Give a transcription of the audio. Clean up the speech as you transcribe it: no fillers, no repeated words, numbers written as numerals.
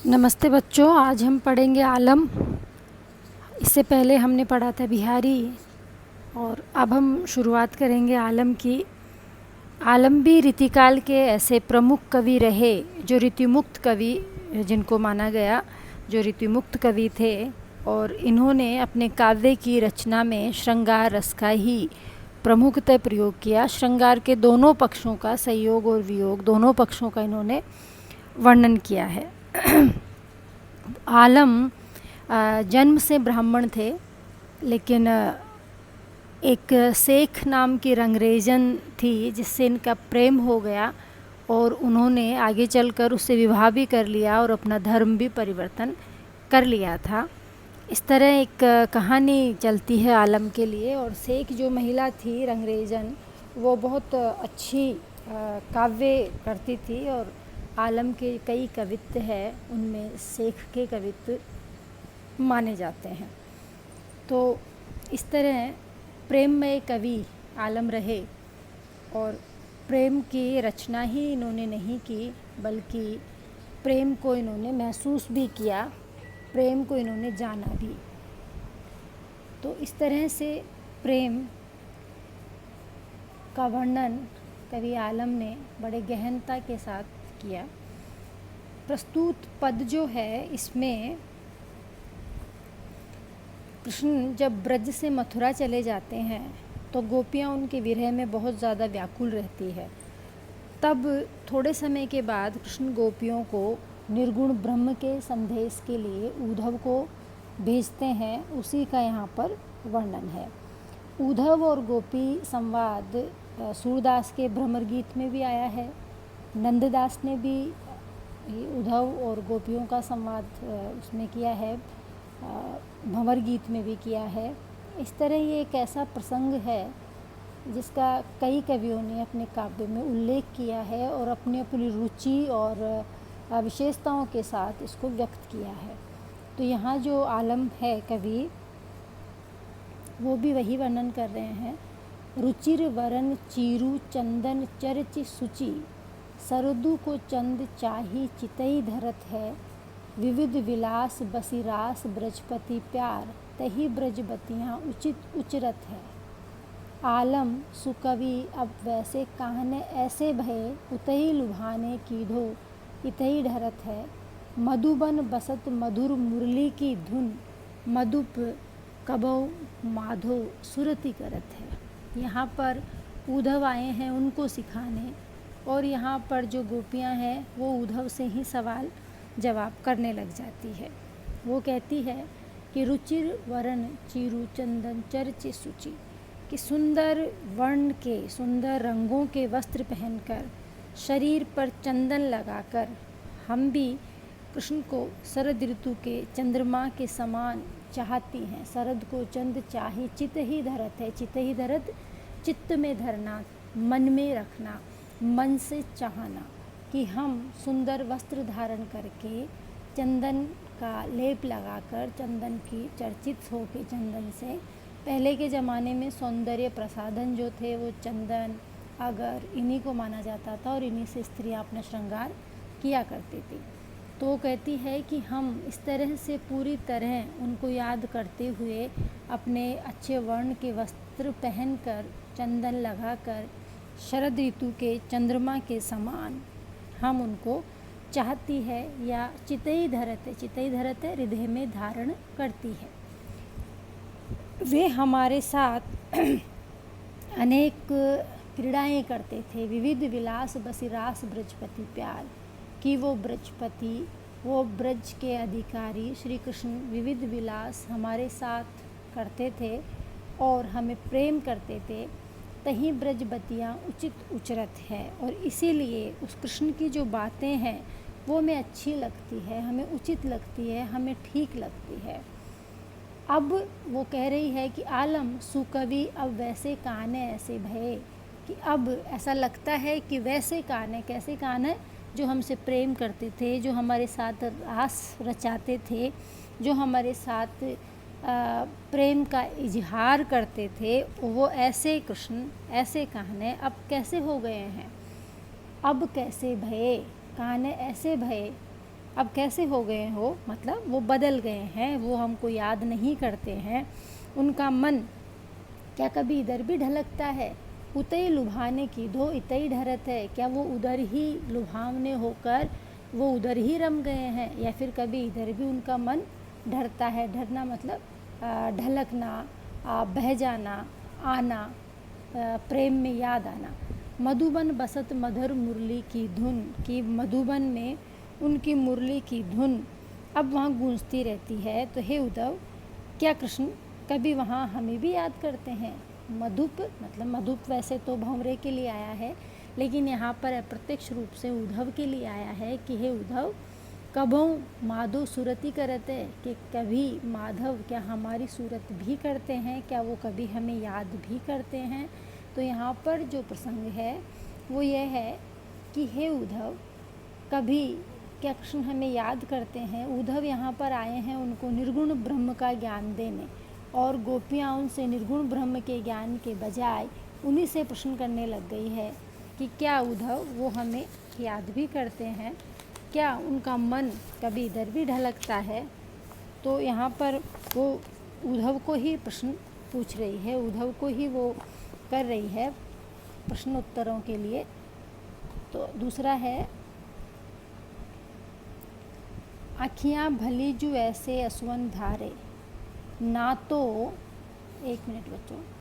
नमस्ते बच्चों, आज हम पढ़ेंगे आलम। इससे पहले हमने पढ़ा था बिहारी और अब हम शुरुआत करेंगे आलम की। आलम भी रीतिकाल के ऐसे प्रमुख कवि रहे जो ऋतुमुक्त कवि जिनको माना गया, जो ऋतुमुक्त कवि थे। और इन्होंने अपने काव्य की रचना में श्रृंगार रस का ही प्रमुखतः प्रयोग किया। श्रृंगार के दोनों पक्षों का, संयोग और वियोग, दोनों पक्षों का इन्होंने वर्णन किया है। आलम जन्म से ब्राह्मण थे, लेकिन एक शेख नाम की रंगरेजन थी जिससे इनका प्रेम हो गया और उन्होंने आगे चलकर उससे विवाह भी कर लिया और अपना धर्म भी परिवर्तन कर लिया था। इस तरह एक कहानी चलती है आलम के लिए। और शेख जो महिला थी रंगरेजन, वो बहुत अच्छी काव्य करती थी और आलम के कई कवित्व हैं, उनमें शेख के कवित्व माने जाते हैं। तो इस तरह प्रेममय कवि आलम रहे और प्रेम की रचना ही इन्होंने नहीं की, बल्कि प्रेम को इन्होंने महसूस भी किया, प्रेम को इन्होंने जाना भी। तो इस तरह से प्रेम का वर्णन कवि आलम ने बड़े गहनता के साथ किया। प्रस्तुत पद जो है, इसमें कृष्ण जब ब्रज से मथुरा चले जाते हैं तो गोपियाँ उनके विरह में बहुत ज़्यादा व्याकुल रहती है। तब थोड़े समय के बाद कृष्ण गोपियों को निर्गुण ब्रह्म के संदेश के लिए उद्धव को भेजते हैं। उसी का यहाँ पर वर्णन है। उद्धव और गोपी संवाद सूरदास के भ्रमर गीत में भी आया है। नंददास ने भी उद्धव और गोपियों का संवाद उसमें किया है, भंवर गीत में भी किया है। इस तरह ये एक ऐसा प्रसंग है जिसका कई कवियों ने अपने काव्य में उल्लेख किया है और अपनी अपनी रुचि और विशेषताओं के साथ इसको व्यक्त किया है। तो यहाँ जो आलम है कवि, वो भी वही वर्णन कर रहे हैं। रुचिर वरन चीरू चंदन चरच सुचि, सरदु को चंद चाही चितई धरत है, विविध विलास बसिरास ब्रजपति प्यार, तही ब्रजबतियाँ उचित उचरत है। आलम सुकवि अब वैसे कहने ऐसे भये, उतही लुभाने कीधो इतही ढरत है, मधुबन बसत मधुर मुरली की धुन, मधुप कबौ माधो सुरति करत है। यहाँ पर उद्धव आए हैं उनको सिखाने, और यहाँ पर जो गोपियाँ हैं वो उद्धव से ही सवाल जवाब करने लग जाती है। वो कहती है कि रुचिर वर्ण चीरू चंदन चर्च सुचि, कि सुंदर वर्ण के, सुंदर रंगों के वस्त्र पहनकर, शरीर पर चंदन लगाकर हम भी कृष्ण को शरद ऋतु के चंद्रमा के समान चाहती हैं। शरद को चंद चाहे चित ही धरत है। चित ही धरत, चित्त में धरना, मन में रखना, मन से चाहना कि हम सुंदर वस्त्र धारण करके चंदन का लेप लगाकर, चंदन की चर्चित हो के चंदन से, पहले के ज़माने में सौंदर्य प्रसाधन जो थे वो चंदन, अगर, इन्हीं को माना जाता था और इन्हीं से स्त्रियां अपना श्रृंगार किया करती थी। तो वो कहती है कि हम इस तरह से पूरी तरह उनको याद करते हुए अपने अच्छे वर्ण के वस्त्र पहनकर, चंदन लगाकर, शरद ऋतु के चंद्रमा के समान हम उनको चाहती है, या चितई धरत है। चितई धरत है, हृदय में धारण करती है। वे हमारे साथ अनेक क्रीड़ाएं करते थे। विविध विलास बसिरास ब्रजपति प्यार, कि वो ब्रजपति, वो ब्रज के अधिकारी श्री कृष्ण विविध विलास हमारे साथ करते थे और हमें प्रेम करते थे। तहीं ब्रजबतियाँ उचित उचरत है, और इसीलिए उस कृष्ण की जो बातें हैं वो हमें अच्छी लगती है, हमें उचित लगती है, हमें ठीक लगती है। अब वो कह रही है कि आलम सुकवि अब वैसे काने ऐसे भये, कि अब ऐसा लगता है कि वैसे काने, कैसे काने, जो हमसे प्रेम करते थे, जो हमारे साथ रास रचाते थे, जो हमारे साथ प्रेम का इजहार करते थे, वो ऐसे कृष्ण, ऐसे कहने अब कैसे हो गए हैं। अब कैसे भये, कहने ऐसे भये अब कैसे हो गए हो, मतलब वो बदल गए हैं, वो हमको याद नहीं करते हैं। उनका मन क्या कभी इधर भी ढलकता है? उतई लुभाने की धो इतई ढरत है, क्या वो उधर ही लुभावने होकर वो उधर ही रम गए हैं, या फिर कभी इधर भी उनका मन ढरता है? ढरना मतलब ढलकना, बह जाना, आना, प्रेम में याद आना। मधुबन बसत मधुर मुरली की धुन, कि मधुबन में उनकी मुरली की धुन अब वहाँ गूंजती रहती है। तो हे उद्धव, क्या कृष्ण कभी वहाँ हमें भी याद करते हैं? मधुप मतलब मधुप वैसे तो भंवरे के लिए आया है, लेकिन यहाँ पर अप्रत्यक्ष रूप से उद्धव के लिए आया है कि हे उद्धव, कभों माधो सूरती करते, कि कभी माधव क्या हमारी सूरत भी करते हैं, क्या वो कभी हमें याद भी करते हैं? तो यहाँ पर जो प्रसंग है वो ये है कि हे उद्धव, कभी क्या कृष्ण हमें याद करते हैं? उद्धव यहाँ पर आए हैं उनको निर्गुण ब्रह्म का ज्ञान देने, और गोपियाँ उनसे निर्गुण ब्रह्म के ज्ञान के बजाय उन्हीं से प्रश्न करने लग गई है कि क्या उद्धव वो हमें याद भी करते हैं, क्या उनका मन कभी इधर भी ढलकता है? तो यहाँ पर वो उद्धव को ही प्रश्न पूछ रही है, उद्धव को ही वो कर रही है प्रश्नोत्तरों के लिए। तो दूसरा है, आँखियाँ भली जू ऐसे असुवन धारे, ना तो, एक मिनट बच्चों।